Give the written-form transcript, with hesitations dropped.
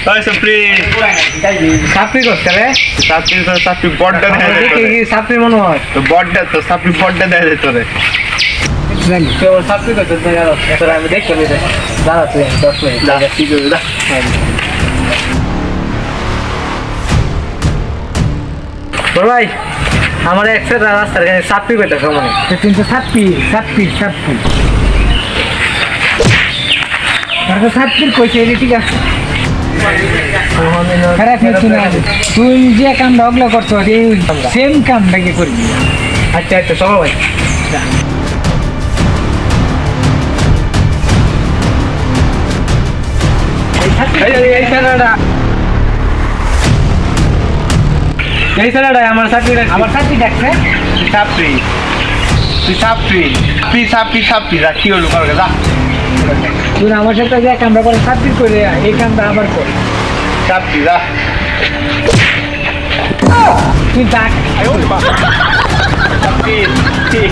ওই সাপ্রি সাপ্রি করতে রে সাপ্রি বডটা দেখা যায় দেখে কি সাপ্রি মনে হয় তো বডটা তো সাপ্রি বডটা দেখা যায় তোরে জানি কেউ সাপ্রি করতে জানো তোর আমি দেখতে পেয়ে দাঁড়া তুই 10 মিনিট যা ঠিক আছে যা বল ভাই আমার একসাথে রাস্তার কাছে সাপ্রি পেতে কেমন কিন্তু সাপ্রি তারপর সাপ্রির কইছে এটা ঠিক আছে খারাপ কিছু না তুই যে কামটা ওগুলো করছো সেম কামটাকে করবি আচ্ছা আচ্ছা চলো ভাই এই ছেলেটা আমার চাকরি ডাকছে সাপ্রি তুই সাপ্রি যা কি হলো কর যা তুই আমার সাথে যে কামটা করে চাকরি করে এই কামটা আবার কর সাপ্রি যা তুই ডাক সাপ্রি ঠিক